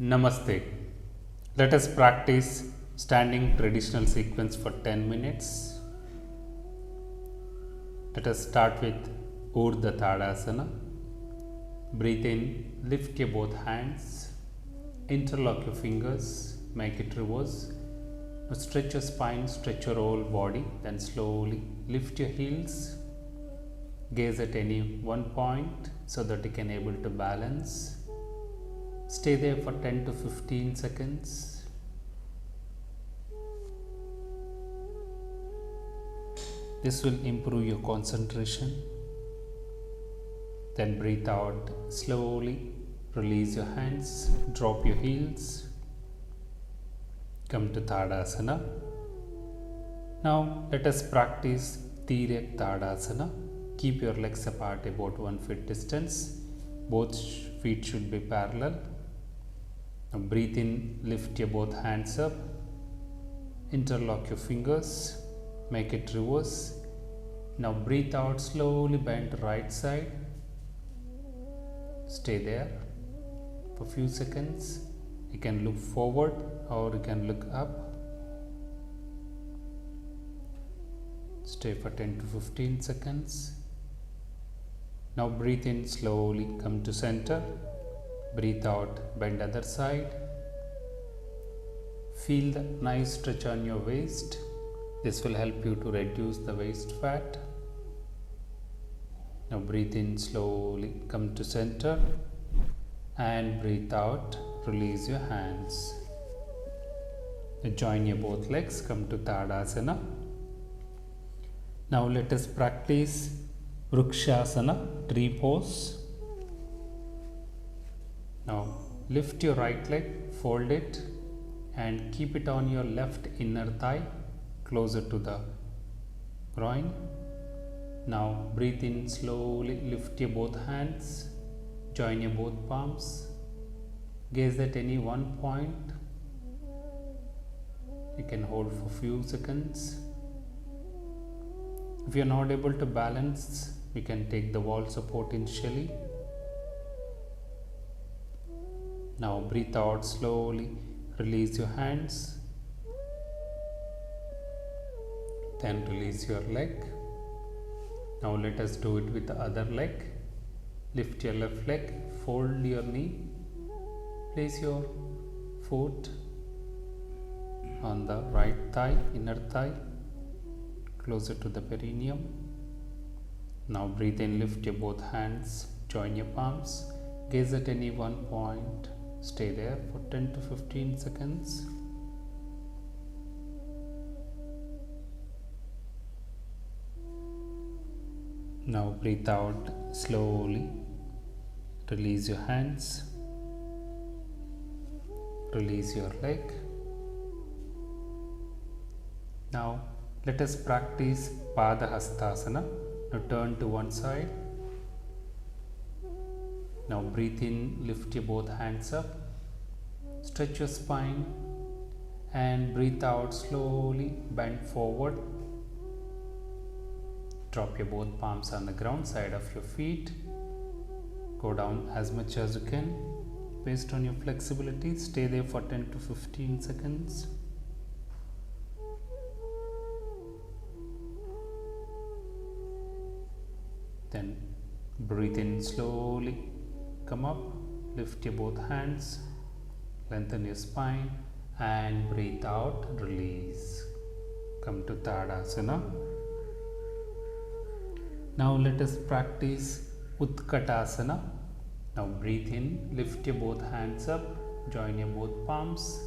Namaste. Let us practice standing traditional sequence for 10 minutes. Let us start with Urdhva Tadasana. Breathe in, lift your both hands, interlock your fingers, make it reverse. Now stretch your spine, stretch your whole body, then slowly lift your heels. Gaze at any one point so that you can able to balance. Stay there for 10 to 15 seconds. This will improve your concentration. Then breathe out slowly. Release your hands. Drop your heels. Come to Tadasana. Now let us practice Tiryak Tadasana. Keep your legs apart about 1 foot distance. Both feet should be parallel. Now breathe in, lift your both hands up, interlock your fingers, make it reverse. Now breathe out, slowly bend to right side. Stay there for few seconds. You can look forward or you can look up. Stay for 10 to 15 seconds. Now breathe in, slowly come to center. Breathe out, bend other side. Feel the nice stretch on your waist. This will help you to reduce the waist fat. Now breathe in slowly, come to center and breathe out, release your hands. Now join your both legs, come to Tadasana. Now let us practice Vrikshasana, tree pose. Now lift your right leg, fold it and keep it on your left inner thigh closer to the groin. Now breathe in slowly, lift your both hands, join your both palms, gaze at any one point. You can hold for few seconds. If you are not able to balance, you can take the wall support initially. Now breathe out slowly, release your hands, then release your leg. Now let us do it with the other leg. Lift your left leg, fold your knee, place your foot on the right thigh, inner thigh, closer to the perineum. Now breathe in, lift your both hands, join your palms, gaze at any one point. Stay there for 10 to 15 seconds. Now breathe out slowly. Release your hands. Release your leg. Now let us practice Padahastasana. Now turn to one side. Now breathe in, lift your both hands up, stretch your spine and breathe out slowly, bend forward. Drop your both palms on the ground, side of your feet. Go down as much as you can based on your flexibility. Stay there for 10 to 15 seconds. Then breathe in slowly. Come up, lift your both hands, lengthen your spine and breathe out, release. Come to Tadasana. Now let us practice Utkatasana. Now breathe in, lift your both hands up, join your both palms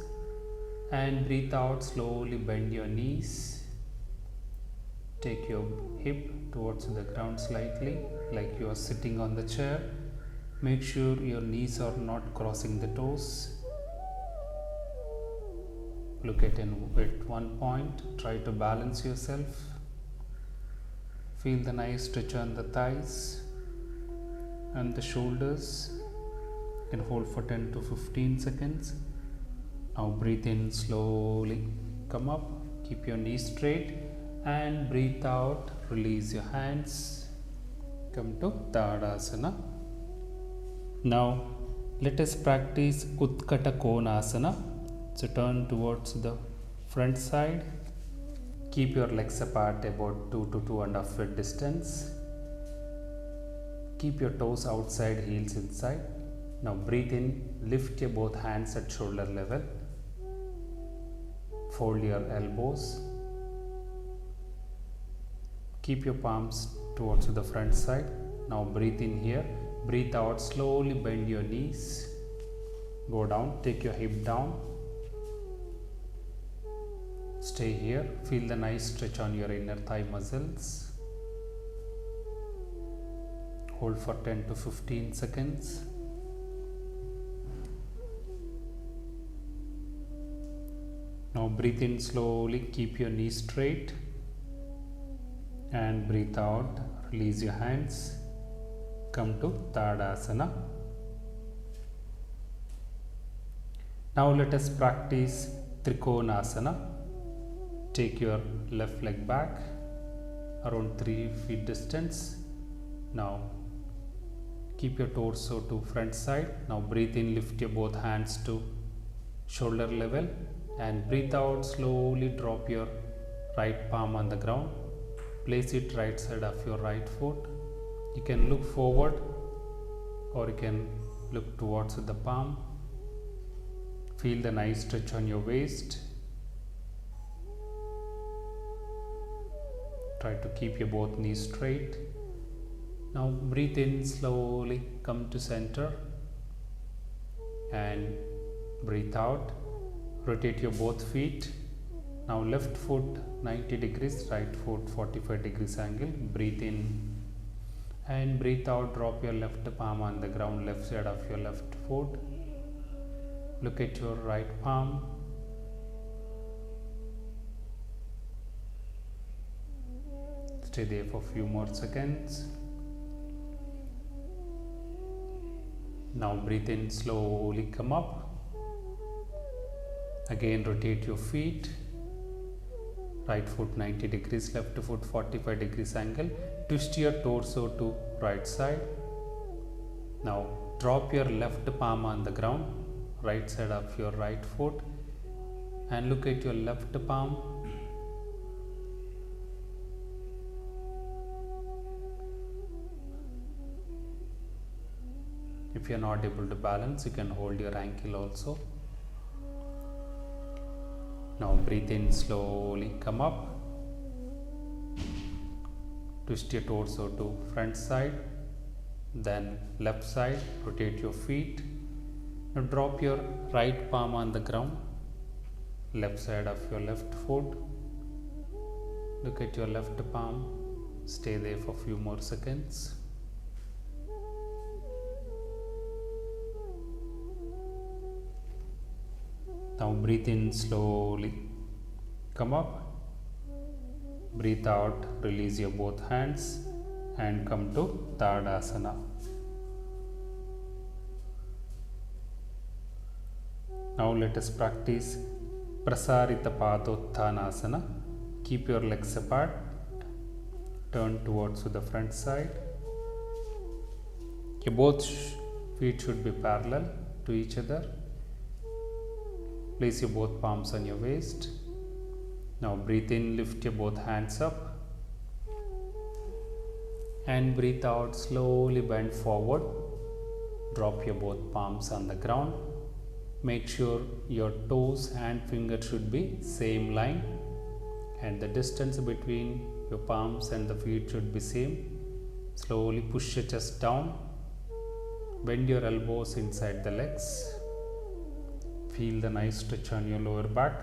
and breathe out, slowly bend your knees. Take your hip towards the ground slightly, like you are sitting on the chair. Make sure your knees are not crossing the toes. Look at one point. Try to balance yourself. Feel the nice stretch on the thighs and the shoulders. You can hold for 10 to 15 seconds. Now breathe in slowly. Come up. Keep your knees straight and breathe out. Release your hands. Come to Tadasana. Now Let us practice Utkata Konasana. So turn towards the front side. Keep your legs apart about 2 to 2.5 feet distance. Keep your toes outside, heels inside. Now breathe in, lift your both hands at shoulder level. Fold your elbows. Keep your palms towards the front side. Now breathe in here. Breathe out, slowly bend your knees. Go down, take your hip down. Stay here. Feel the nice stretch on your inner thigh muscles. Hold for 10 to 15 seconds. Now breathe in slowly, keep your knees straight. And breathe out, release your hands. Come to Tadasana. Now let us practice Trikonasana. Take your left leg back around 3 feet distance. Now keep your torso to front side. Now breathe in, lift your both hands to shoulder level and breathe out, slowly drop your right palm on the ground. Place it right side of your right foot. You can look forward or you can look towards the palm. Feel the nice stretch on your waist. Try to keep your both knees straight. Now breathe in slowly, come to center and breathe out. Rotate your both feet. Now left foot 90 degrees, right foot 45 degrees angle. Breathe in and breathe out. Drop your left palm on the ground, left side of your left foot. Look at your right palm. Stay there for a few more seconds. Now breathe in slowly, come up. Again rotate your feet. Right foot 90 degrees, left foot 45 degrees angle. Twist your torso to right side. Now drop your left palm on the ground, right side of your right foot, and look at your left palm. If you are not able to balance, you can hold your ankle also. Now breathe in slowly, come up. Twist your torso to front side, then left side, rotate your feet. Now drop your right palm on the ground, left side of your left foot. Look at your left palm, stay there for a few more seconds. Now breathe in slowly, come up. Breathe out, release your both hands and come to Tadasana. Now let us practice Prasarita Padottanasana. Keep your legs apart, turn towards the front side. Your both feet should be parallel to each other. Place your both palms on your waist. Now breathe in, lift your both hands up. And breathe out, slowly bend forward. Drop your both palms on the ground. Make sure your toes and fingers should be same line. And the distance between your palms and the feet should be same. Slowly push your chest down. Bend your elbows inside the legs. Feel the nice stretch on your lower back.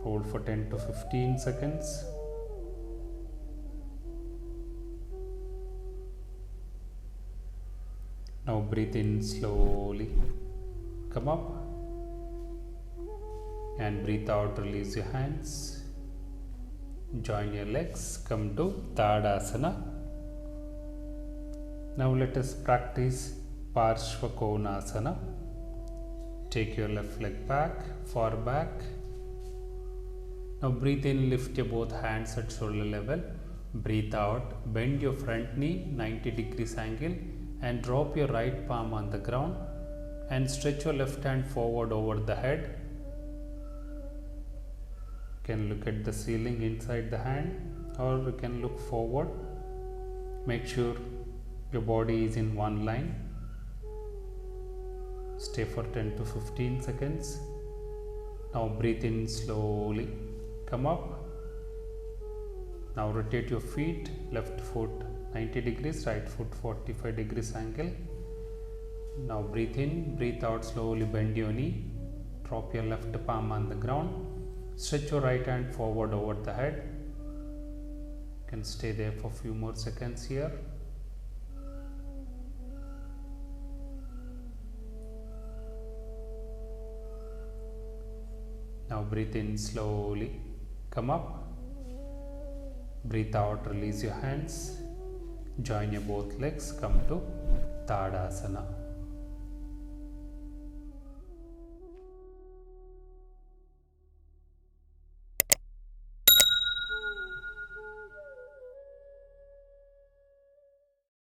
Hold for 10 to 15 seconds. Now breathe in slowly, come up and breathe out, release your hands. Join your legs, come to Tadasana. Now let us practice Parshva Konasana. Take your left leg back, far back. Now breathe in, lift your both hands at shoulder level. Breathe out, bend your front knee 90 degrees angle and drop your right palm on the ground and stretch your left hand forward over the head. You can look at the ceiling inside the hand, or you can look forward. Make sure your body is in one line. Stay for 10 to 15 seconds. Now breathe in slowly. Come up. Now rotate your feet, left foot 90 degrees, right foot 45 degrees angle. Now breathe in, breathe out slowly, bend your knee, drop your left palm on the ground, stretch your right hand forward over the head. You can stay there for a few more seconds here. Now breathe in slowly, come up. Breathe out, release your hands. Join your both legs, come to Tadasana.